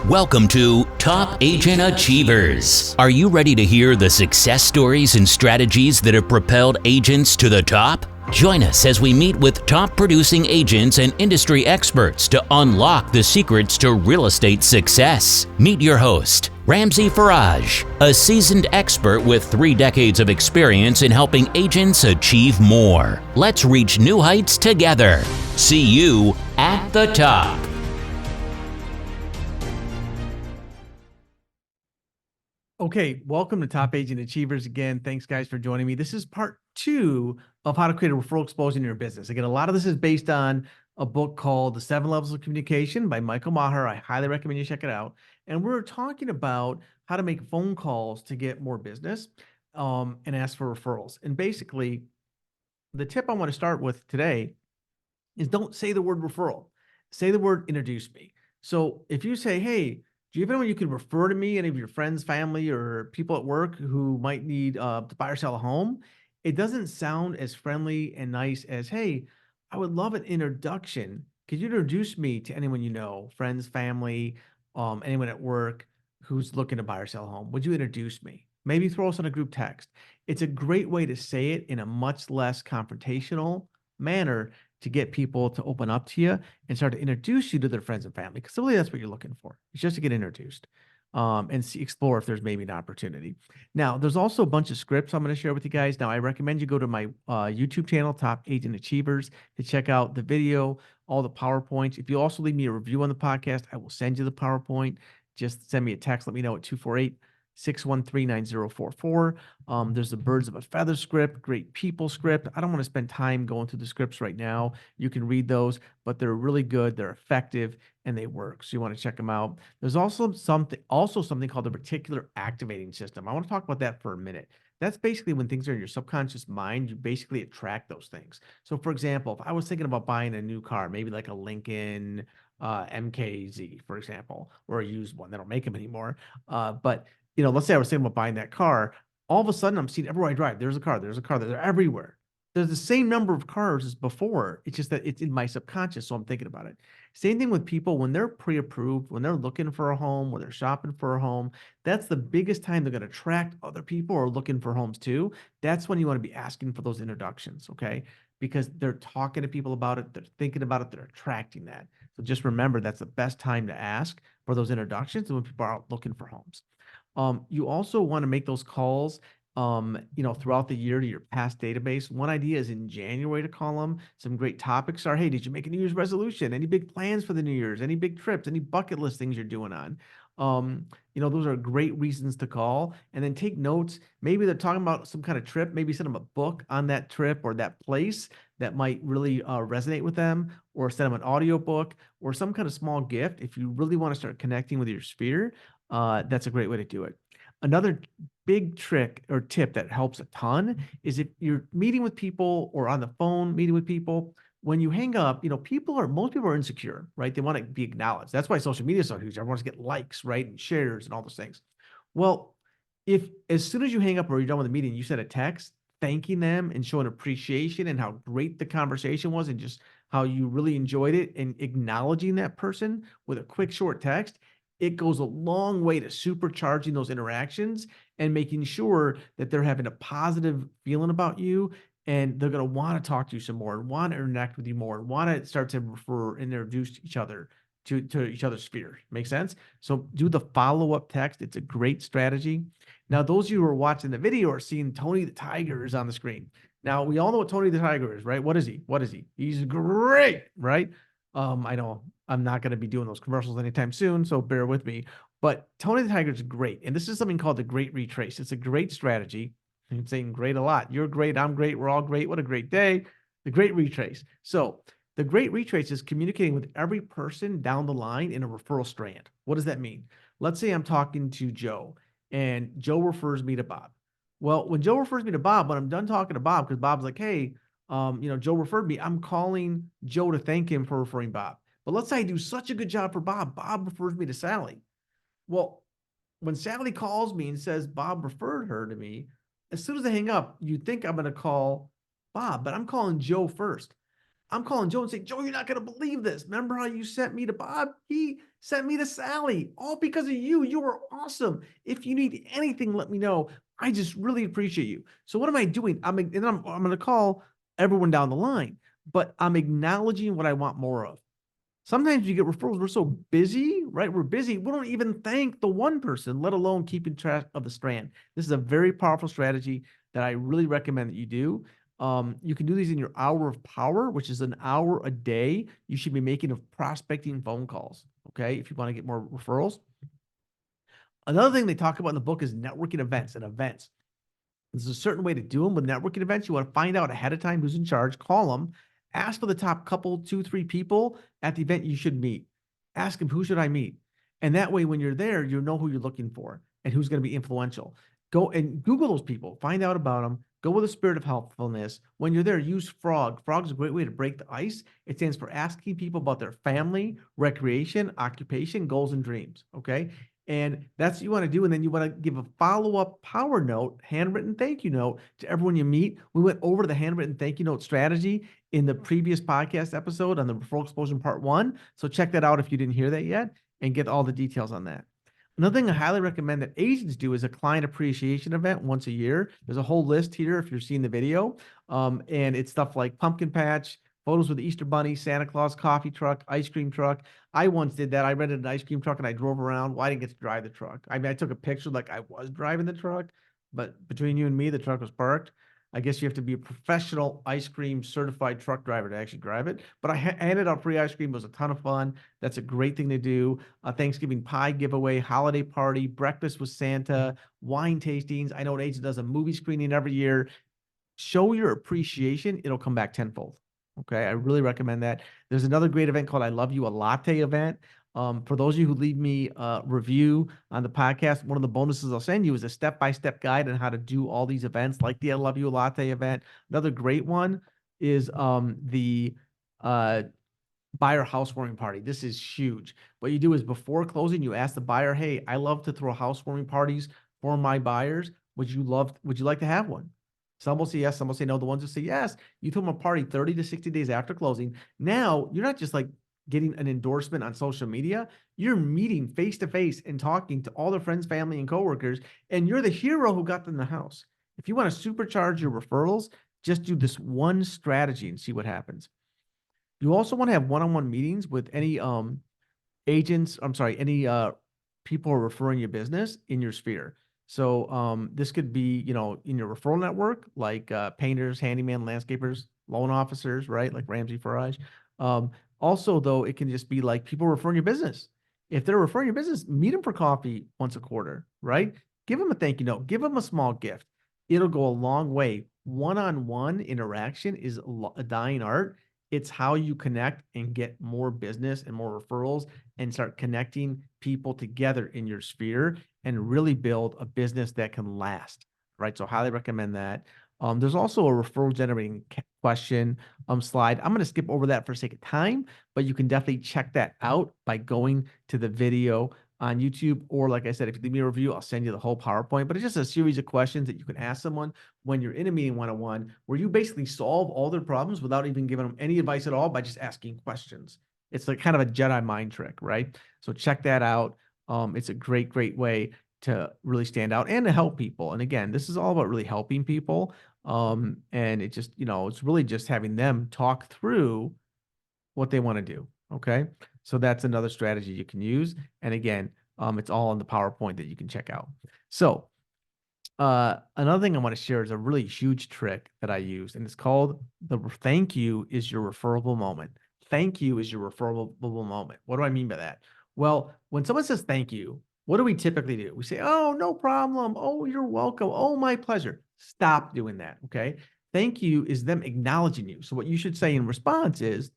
Welcome to Top Agent Achievers. Are you ready to hear the success stories and strategies that have propelled agents to the top? Join us as we meet with top producing agents and industry experts to unlock the secrets to real estate success. Meet your host, Ramsey Faraj, a seasoned expert with 3 decades of experience in helping agents achieve more. Let's reach new heights together. See you at the top. Okay, welcome to Top Agent Achievers again. Thanks, guys, for joining me. This is part 2 of how to create a referral explosion in your business. Again, a lot of this is based on a book called The 7 Levels of Communication by Michael Maher. I highly recommend you check it out. And we're talking about how to make phone calls to get more business and ask for referrals. And basically, the tip I want to start with today is don't say the word referral. Say the word introduce me. So if you say, hey, do you have anyone you could refer to me, any of your friends, family, or people at work who might need to buy or sell a home? It doesn't sound as friendly and nice as, hey, I would love an introduction. Could you introduce me to anyone you know, friends, family, anyone at work who's looking to buy or sell a home? Would you introduce me? Maybe throw us on a group text. It's a great way to say it in a much less confrontational manner to get people to open up to you and start to introduce you to their friends and family. Because really that's what you're looking for. It's just to get introduced and explore if there's maybe an opportunity. Now, there's also a bunch of scripts I'm going to share with you guys. Now, I recommend you go to my YouTube channel, Top Agent Achievers, to check out the video, all the PowerPoints. If you also leave me a review on the podcast, I will send you the PowerPoint. Just send me a text. Let me know at 248-613-9044. There's the Birds of a Feather script, Great People script. I don't want to spend time going through the scripts right now. You can read those, but they're really good, they're effective, and they work. So you want to check them out. There's also something called the reticular activating system. I want to talk about that for a minute. That's basically when things are in your subconscious mind, you basically attract those things. So for example, if I was thinking about buying a new car, maybe like a Lincoln MKZ, for example, or a used one, they don't make them anymore. But let's say I was thinking about buying that car. All of a sudden, I'm seeing everywhere I drive, there's a car, they're everywhere. There's the same number of cars as before. It's just that it's in my subconscious, so I'm thinking about it. Same thing with people when they're pre-approved, when they're looking for a home, when they're shopping for a home. That's the biggest time they're going to attract other people who are looking for homes too. That's when you want to be asking for those introductions, okay? Because they're talking to people about it, they're thinking about it, they're attracting that. So just remember that's the best time to ask for those introductions when people are out looking for homes. You also want to make those calls, throughout the year to your past database. One idea is in January to call them. Some great topics are, hey, did you make a New Year's resolution? Any big plans for the New Year's? Any big trips? Any bucket list things you're doing on? Those are great reasons to call. And then take notes. Maybe they're talking about some kind of trip. Maybe send them a book on that trip or that place that might really resonate with them, or send them an audio book or some kind of small gift. If you really want to start connecting with your sphere, that's a great way to do it. Another big trick or tip that helps a ton is if you're meeting with people or on the phone meeting with people, when you hang up, most people are insecure, right? They want to be acknowledged. That's why social media is so huge. Everyone wants to get likes, right? And shares and all those things. Well, if as soon as you hang up or you're done with the meeting, you send a text thanking them and showing appreciation and how great the conversation was and just how you really enjoyed it, and acknowledging that person with a quick short text, it goes a long way to supercharging those interactions and making sure that they're having a positive feeling about you, and they're going to want to talk to you some more and want to interact with you more and want to start to refer and introduce each other to each other's sphere. Make sense? So do the follow-up text. It's a great strategy. Now, those of you who are watching the video are seeing Tony the Tiger is on the screen. Now, we all know what Tony the Tiger is, right? What is he? He's great, right? I know I'm not going to be doing those commercials anytime soon, so bear with me. But Tony the Tiger is great. And this is something called the Great Retrace. It's a great strategy. I'm saying great a lot. You're great. I'm great. We're all great. What a great day. The Great Retrace. So the Great Retrace is communicating with every person down the line in a referral strand. What does that mean? Let's say I'm talking to Joe, and Joe refers me to Bob. Well, when Joe refers me to Bob, when I'm done talking to Bob, because Bob's like, hey, Joe referred me, I'm calling Joe to thank him for referring Bob. But let's say I do such a good job for Bob. Bob refers me to Sally. Well, when Sally calls me and says Bob referred her to me, as soon as I hang up, you think I'm going to call Bob, but I'm calling Joe first. I'm calling Joe and saying, Joe, you're not going to believe this. Remember how you sent me to Bob? He sent me to Sally, all because of you. You were awesome. If you need anything, let me know. I just really appreciate you. So what am I doing? I'm going to call everyone down the line, but I'm acknowledging what I want more of. Sometimes you get referrals. We're so busy, right? We're busy. We don't even thank the one person, let alone keeping track of the strand. This is a very powerful strategy that I really recommend that you do. You can do these in your hour of power, which is an hour a day you should be making of prospecting phone calls. Okay. If you want to get more referrals. Another thing they talk about in the book is networking events and events. There's a certain way to do them with networking events. You want to find out ahead of time who's in charge, call them, ask for the top couple, 2, 3 people at the event you should meet. Ask them, who should I meet? And that way, when you're there, you know who you're looking for and who's going to be influential. Go and Google those people, find out about them, go with a spirit of helpfulness. When you're there, use FROG. FROG is a great way to break the ice. It stands for asking people about their family, recreation, occupation, goals, and dreams. Okay. And that's what you want to do. And then you want to give a follow-up power note, handwritten thank you note to everyone you meet. We went over the handwritten thank you note strategy in the previous podcast episode on the Referral Explosion Part 1. So check that out if you didn't hear that yet and get all the details on that. Another thing I highly recommend that agents do is a client appreciation event once a year. There's a whole list here if you're seeing the video. And it's stuff like pumpkin patch, photos with the Easter Bunny, Santa Claus, coffee truck, ice cream truck. I once did that. I rented an ice cream truck and I drove around. Well, I didn't get to drive the truck. I mean, I took a picture like I was driving the truck, but between you and me, the truck was parked. I guess you have to be a professional ice cream certified truck driver to actually drive it. But I handed out free ice cream. It was a ton of fun. That's a great thing to do. Thanksgiving pie giveaway, holiday party, breakfast with Santa, wine tastings. I know an agent does a movie screening every year. Show your appreciation. It'll come back tenfold. Okay. I really recommend that. There's another great event called I Love You a Latte event. For those of you who leave me a review on the podcast, one of the bonuses I'll send you is a step-by-step guide on how to do all these events, like the I Love You a Latte event. Another great one is the buyer housewarming party. This is huge. What you do is before closing, you ask the buyer, hey, I love to throw housewarming parties for my buyers. Would you like to have one? Some will say yes, some will say no. The ones who say yes, you throw them a party 30 to 60 days after closing. Now you're not just like getting an endorsement on social media. You're meeting face to face and talking to all their friends, family, and coworkers, and you're the hero who got them the house. If you want to supercharge your referrals, just do this one strategy and see what happens. You also want to have one-on-one meetings with any agents, any people who are referring your business in your sphere. So this could be, in your referral network, like painters, handyman, landscapers, loan officers, right? Like Ramsey Farage. Also, though, it can just be like people referring your business. If they're referring your business, meet them for coffee once a quarter, right? Give them a thank you note. Give them a small gift. It'll go a long way. One-on-one interaction is a dying art. It's how you connect and get more business and more referrals and start connecting people together in your sphere and really build a business that can last, right? So highly recommend that. There's also a referral generating question slide. I'm going to skip over that for sake of time, but you can definitely check that out by going to the video on YouTube, or like I said, if you leave me a review, I'll send you the whole PowerPoint. But it's just a series of questions that you can ask someone when you're in a meeting one-on-one, where you basically solve all their problems without even giving them any advice at all by just asking questions. It's like kind of a Jedi mind trick, right? So check that out. It's a great, great way to really stand out and to help people. And again, this is all about really helping people. And it just, it's really just having them talk through what they want to do. Okay. So that's another strategy you can use. And again, it's all on the PowerPoint that you can check out. So another thing I want to share is a really huge trick that I use, and it's called the thank you is your referable moment. Thank you is your referable moment. What do I mean by that? Well, when someone says thank you, what do we typically do? We say, oh, no problem. Oh, you're welcome. Oh, my pleasure. Stop doing that. Okay. Thank you is them acknowledging you. So what you should say in response is,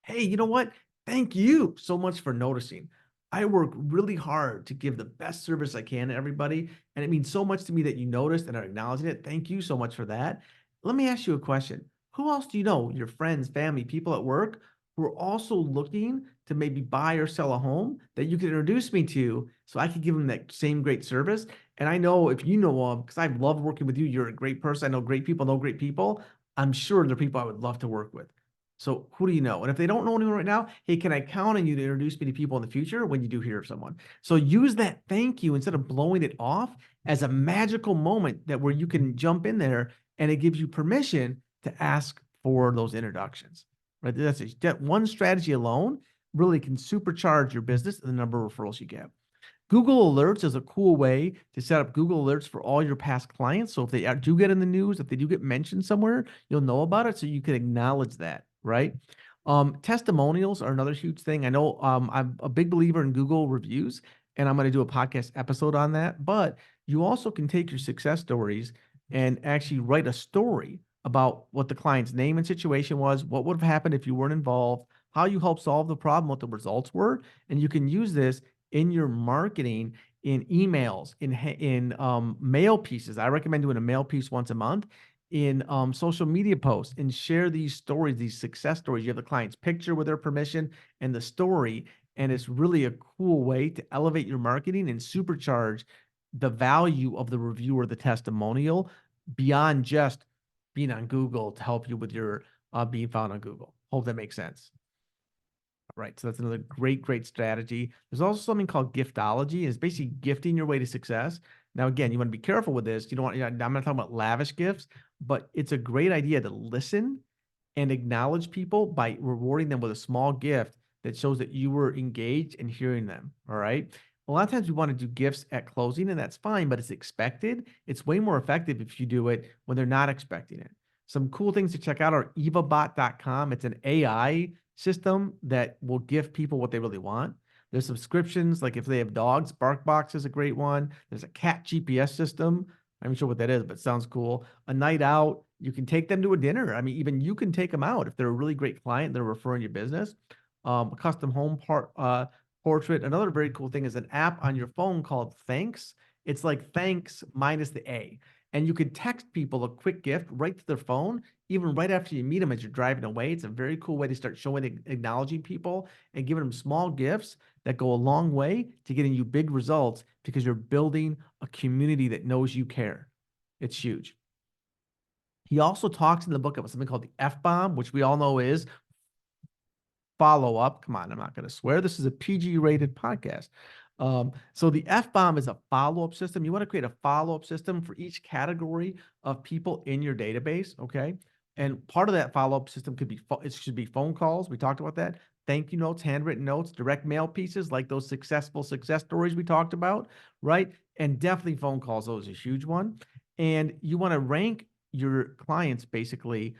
hey, you know what? Thank you so much for noticing. I work really hard to give the best service I can to everybody, and it means so much to me that you noticed and are acknowledging it. Thank you so much for that. Let me ask you a question. Who else do you know, your friends, family, people at work, who are also looking to maybe buy or sell a home that you can introduce me to so I can give them that same great service? And I know if you know them, because I've loved working with you, you're a great person. I know great people know great people. I'm sure they're people I would love to work with. So who do you know? And if they don't know anyone right now, hey, can I count on you to introduce me to people in the future when you do hear of someone? So use that thank you instead of blowing it off as a magical moment that where you can jump in there and it gives you permission to ask for those introductions. Right? That one strategy alone really can supercharge your business and the number of referrals you get. Google Alerts is a cool way to set up Google Alerts for all your past clients. So if they do get in the news, if they do get mentioned somewhere, you'll know about it. So you can acknowledge that, right? Testimonials are another huge thing. I know I'm a big believer in Google reviews, and I'm going to do a podcast episode on that. But you also can take your success stories and actually write a story about what the client's name and situation was, what would have happened if you weren't involved, how you helped solve the problem, what the results were. And you can use this in your marketing, in emails, in mail pieces. I recommend doing a mail piece once a month, in social media posts, and share these stories, these success stories. You have the client's picture with their permission and the story, and it's really a cool way to elevate your marketing and supercharge the value of the review or the testimonial beyond just being on Google to help you with your being found on Google. Hope that makes sense. Right. So that's another great strategy. There's also something called giftology. It's basically gifting your way to success. Now, again, you want to be careful with this. You don't want, I'm not talking about lavish gifts, but it's a great idea to listen and acknowledge people by rewarding them with a small gift that shows that you were engaged and hearing them. All right. A lot of times we want to do gifts at closing, and that's fine, but it's expected. It's way more effective if you do it when they're not expecting it. Some cool things to check out are evabot.com. It's an AI system that will give people what they really want. There's subscriptions, like if they have dogs, BarkBox is a great one. There's a cat GPS system. I'm not sure what that is, but sounds cool. A night out, you can take them to a dinner. I mean, even you can take them out if they're a really great client, they're referring your business. A custom home portrait. Another very cool thing is an app on your phone called Thanks. It's like thanks minus the A. And you could text people a quick gift right to their phone, even right after you meet them as you're driving away. It's a very cool way to start showing, acknowledging people and giving them small gifts that go a long way to getting you big results because you're building a community that knows you care. It's huge. He also talks in the book about something called the F-bomb, which we all know is follow up. Come on, I'm not going to swear. This is a PG rated podcast. So the F-bomb is a follow-up system. You want to create a follow-up system for each category of people in your database. Okay. And part of that follow-up system could be, it should be phone calls. We talked about that. Thank you notes, handwritten notes, direct mail pieces, like those successful success stories we talked about, right? And definitely phone calls. Those are a huge one. And you want to rank your clients basically,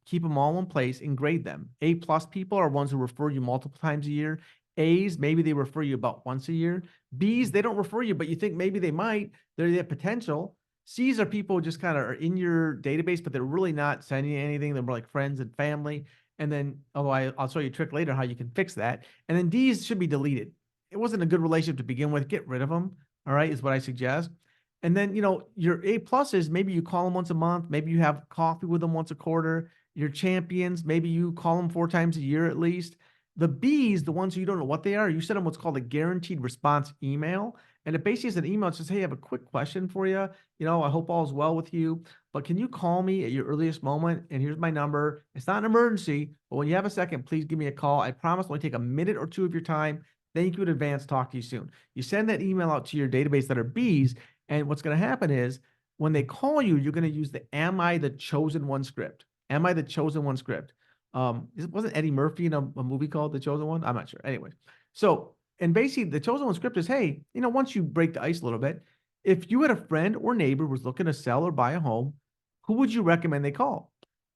keep them all in place and grade them. A+ people are ones who refer you multiple times a year. A's, maybe they refer you about once a year. B's, they don't refer you, but you think maybe they might. They have potential. C's are people who just kind of are in your database, but they're really not sending you anything. They're more like friends and family. And then, I'll show you a trick later how you can fix that. And then D's should be deleted. It wasn't a good relationship to begin with. Get rid of them. All right, is what I suggest. And then, your A+ is maybe you call them once a month. Maybe you have coffee with them once a quarter. Your champions, maybe you call them 4 times a year at least. The B's, the ones who you don't know what they are, you send them what's called a guaranteed response email. And it basically is an email that says, hey, I have a quick question for you. I hope all is well with you, but can you call me at your earliest moment? And here's my number. It's not an emergency, but when you have a second, please give me a call. I promise it'll only take a minute or two of your time. Thank you in advance. Talk to you soon. You send that email out to your database that are B's. And what's going to happen is when they call you, you're going to use the Am I the Chosen One script. Am I the Chosen One script? Wasn't Eddie Murphy in a movie called The Chosen One? I'm not sure. Anyway, so, and basically the Chosen One script is, hey, once you break the ice a little bit, if you had a friend or neighbor was looking to sell or buy a home, who would you recommend they call?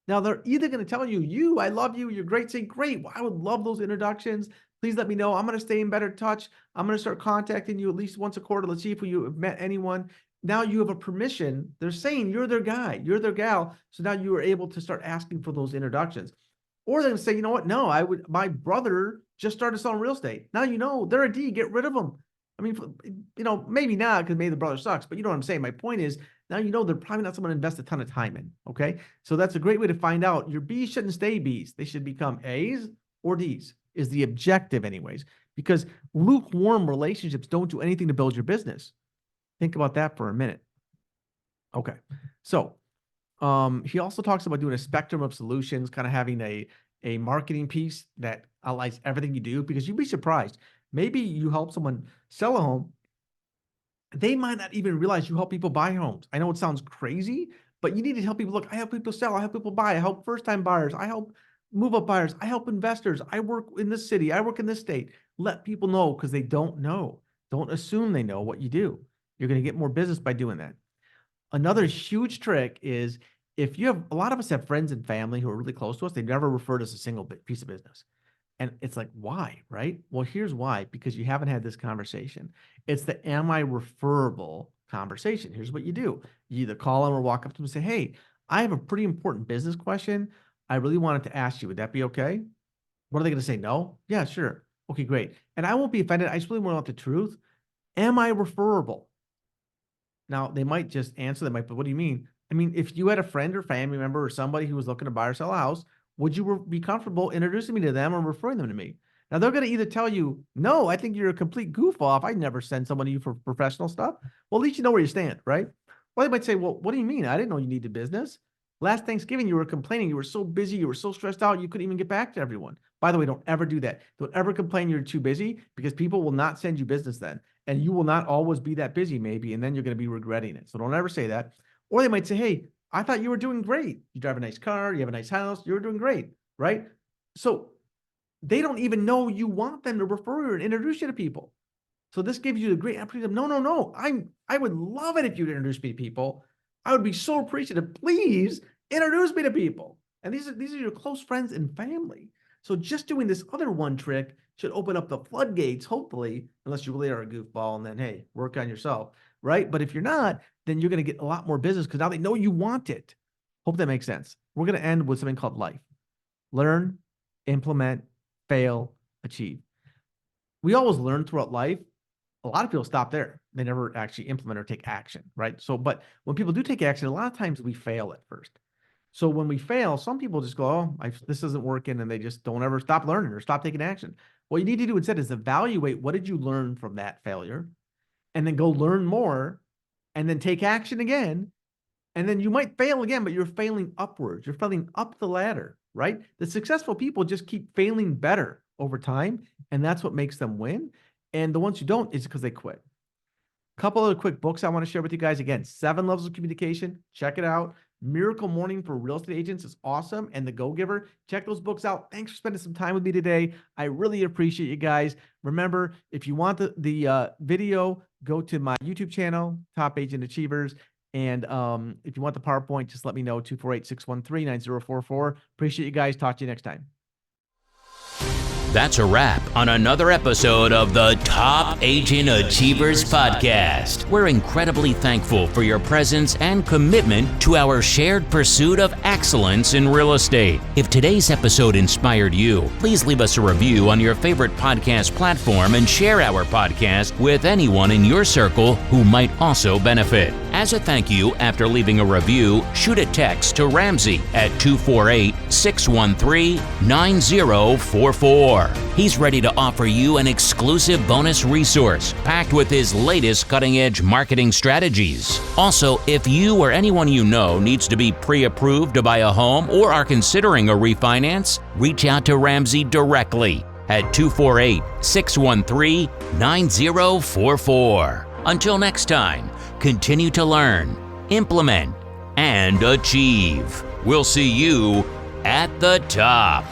Now they're either going to tell you, I love you, you're great. Say, great. Well, I would love those introductions. Please let me know. I'm going to stay in better touch. I'm going to start contacting you at least once a quarter. Let's see if you have met anyone. Now you have a permission. They're saying you're their guy, you're their gal. So now you are able to start asking for those introductions. Or they're going to say, you know what? No, my brother just started selling real estate. Now, they're a D, get rid of them. I mean, maybe not because maybe the brother sucks, but you know what I'm saying? My point is now, they're probably not someone to invest a ton of time in. Okay. So that's a great way to find out. Your B's shouldn't stay B's. They should become A's or D's is the objective anyways, because lukewarm relationships don't do anything to build your business. Think about that for a minute. Okay. So He also talks about doing a spectrum of solutions, kind of having a marketing piece that outlines everything you do, because you'd be surprised. Maybe you help someone sell a home, they might not even realize you help people buy homes. I know it sounds crazy, but you need to help people. Look, I help people sell. I help people buy. I help first-time buyers. I help move-up buyers. I help investors. I work in this city. I work in this state. Let people know, because they don't know. Don't assume they know what you do. You're going to get more business by doing that. Another huge trick is, if you have, a lot of us have friends and family who are really close to us, they never referred us a single piece of business. And it's like, why, right? Well, here's why: because you haven't had this conversation. It's the am I referable conversation. Here's what you do. You either call them or walk up to them and say, hey, I have a pretty important business question. I really wanted to ask you. Would that be okay? What are they going to say? No? Yeah, sure. Okay, great. And I won't be offended. I just really want to know the truth. Am I referable? Now, they might just answer, but what do you mean? I mean, if you had a friend or family member or somebody who was looking to buy or sell a house, would you be comfortable introducing me to them or referring them to me? Now, they're going to either tell you, no, I think you're a complete goof off. I'd never send someone to you for professional stuff. Well, at least you know where you stand, right? Or they might say, well, what do you mean? I didn't know you needed business. Last Thanksgiving, you were complaining. You were so busy. You were so stressed out. You couldn't even get back to everyone. By the way, don't ever do that. Don't ever complain you're too busy, because people will not send you business then. And you will not always be that busy, maybe. And then you're going to be regretting it. So don't ever say that. Or they might say, hey, I thought you were doing great. You drive a nice car. You have a nice house. You're doing great, right? So they don't even know you want them to refer you and introduce you to people. So this gives you a great opportunity. No. I would love it if you'd introduce me to people. I would be so appreciative. Please introduce me to people. And these are your close friends and family. So just doing this other one trick should open up the floodgates, hopefully, unless you really are a goofball, and then, hey, work on yourself, right? But if you're not, then you're going to get a lot more business, because now they know you want it. Hope that makes sense. We're going to end with something called life. Learn, implement, fail, achieve. We always learn throughout life. A lot of people stop there. They never actually implement or take action, right? So, but when people do take action, a lot of times we fail at first. So when we fail, some people just go, oh, this isn't working, and they just don't ever stop learning or stop taking action. What you need to do instead is evaluate, what did you learn from that failure, and then go learn more, and then take action again. And then you might fail again, but you're failing upwards. You're failing up the ladder, right? The successful people just keep failing better over time, and that's what makes them win. And the ones who don't is because they quit. Couple other quick books I want to share with you guys. Again, 7 Levels of Communication. Check it out. Miracle Morning for Real Estate Agents is awesome. And The Go-Giver. Check those books out. Thanks for spending some time with me today. I really appreciate you guys. Remember, if you want the video, go to my YouTube channel, Top Agent Achievers. And if you want the PowerPoint, just let me know, 248-613-9044. Appreciate you guys. Talk to you next time. That's a wrap on another episode of the Top Agent Achievers Podcast. We're incredibly thankful for your presence and commitment to our shared pursuit of excellence in real estate. If today's episode inspired you, please leave us a review on your favorite podcast platform and share our podcast with anyone in your circle who might also benefit. As a thank you, after leaving a review, shoot a text to Ramsey at 248-613-9044. He's ready to offer you an exclusive bonus resource packed with his latest cutting-edge marketing strategies. Also, if you or anyone you know needs to be pre-approved to buy a home or are considering a refinance, reach out to Ramsey directly at 248-613-9044. Until next time, continue to learn, implement, and achieve. We'll see you at the top.